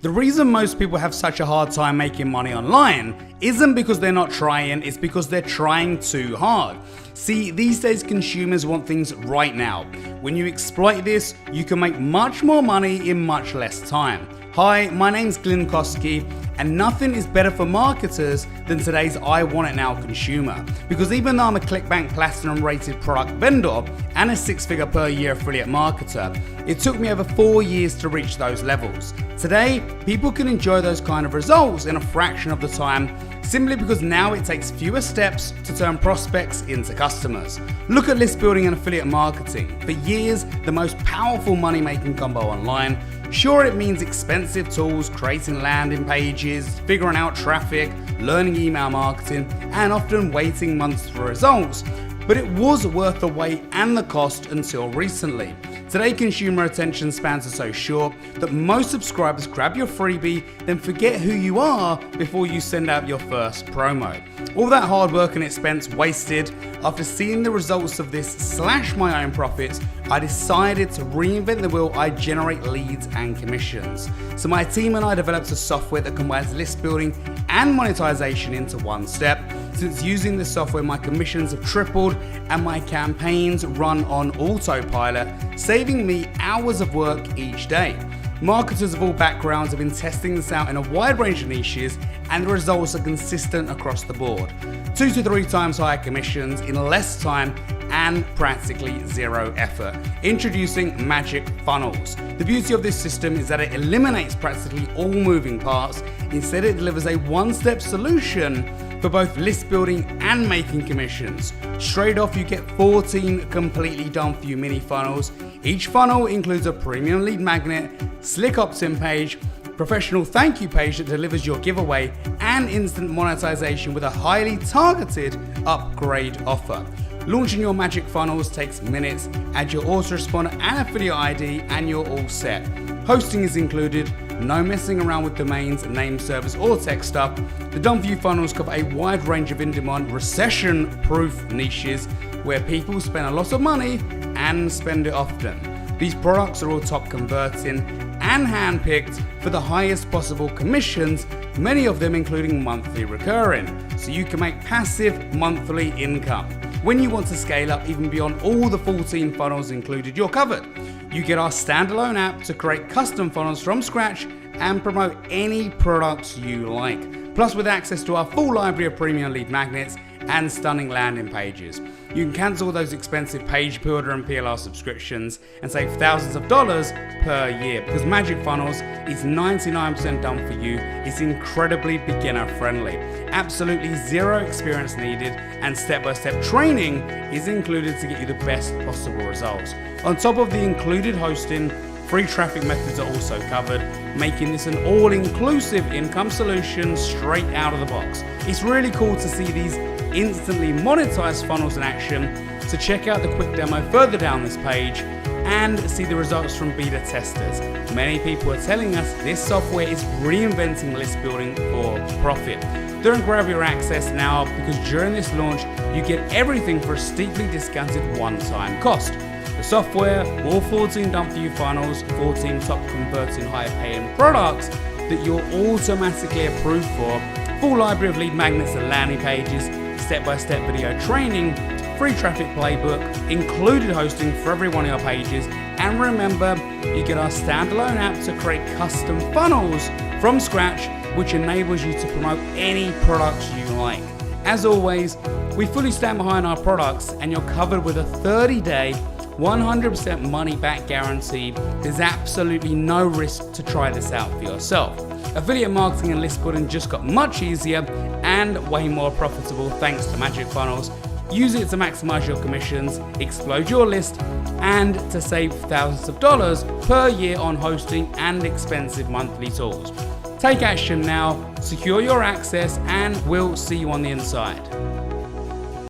The reason most people have such a hard time making money online isn't because they're not trying, it's because they're trying too hard. See, these days consumers want things right now. When you exploit this, you can make much more money in much less time. Hi, my name's Glynn Kosky, and nothing is better for marketers than today's I want it now consumer. Because even though I'm a ClickBank Platinum rated product vendor and a 6-figure per year affiliate marketer, it took me over 4 years to reach those levels. Today, people can enjoy those kind of results in a fraction of the time, simply because now it takes fewer steps to turn prospects into customers. Look at list building and affiliate marketing. For years, the most powerful money-making combo online. Sure, it means expensive tools, creating landing pages, figuring out traffic, learning email marketing, and often waiting months for results. But it was worth the wait and the cost until recently. Today, consumer attention spans are so short that most subscribers grab your freebie, then forget who you are before you send out your first promo. All that hard work and expense wasted. After seeing the results of this slash my own profits, I decided to reinvent the wheel. I generate leads and commissions. So my team and I developed a software that combines list building and monetization into one step. Since using this software, my commissions have tripled and my campaigns run on autopilot, saving me hours of work each day. Marketers of all backgrounds have been testing this out in a wide range of niches, and the results are consistent across the board. 2 to 3 times higher commissions in less time and practically zero effort. Introducing MagickFunnels. The beauty of this system is that it eliminates practically all moving parts. Instead, it delivers a one-step solution for both list building and making commissions. Straight off, you get 14 completely done for you mini funnels. Each funnel includes a premium lead magnet, slick opt-in page, professional thank you page that delivers your giveaway, and instant monetization with a highly targeted upgrade offer. Launching your MagickFunnels takes minutes. Add your autoresponder and affiliate ID and you're all set. Hosting is included, no messing around with domains, name servers or tech stuff. The done-for-you funnels cover a wide range of in-demand, recession-proof niches where people spend a lot of money and spend it often. These products are all top converting and hand-picked for the highest possible commissions, many of them including monthly recurring, so you can make passive monthly income. When you want to scale up even beyond all the 14 funnels included, you're covered. You get our standalone app to create custom funnels from scratch and promote any products you like. Plus, with access to our full library of premium lead magnets and stunning landing pages. You can cancel those expensive page builder and PLR subscriptions and save thousands of dollars per year, because MagickFunnels is 99% done for you. It's incredibly beginner friendly. Absolutely zero experience needed, and step-by-step training is included to get you the best possible results. On top of the included hosting, free traffic methods are also covered, making this an all-inclusive income solution straight out of the box. It's really cool to see these instantly monetized funnels in action, so check out the quick demo further down this page and see the results from beta testers. Many people are telling us this software is reinventing list building for profit. Don't grab your access now, because during this launch you get everything for a steeply discounted one-time cost. The software, all 14 done-for-you funnels, 14 top converting high-paying products that you're automatically approved for, full library of lead magnets and landing pages, step-by-step video training, free traffic playbook, included hosting for every one of your pages, and remember, you get our standalone app to create custom funnels from scratch, which enables you to promote any products you like. As always, we fully stand behind our products, and you're covered with a 30-day 100% money back guarantee. There's absolutely no risk to try this out for yourself. Affiliate marketing and list building just got much easier and way more profitable thanks to MagickFunnels. Use it to maximize your commissions, explode your list, and to save thousands of dollars per year on hosting and expensive monthly tools. Take action now, secure your access, and we'll see you on the inside.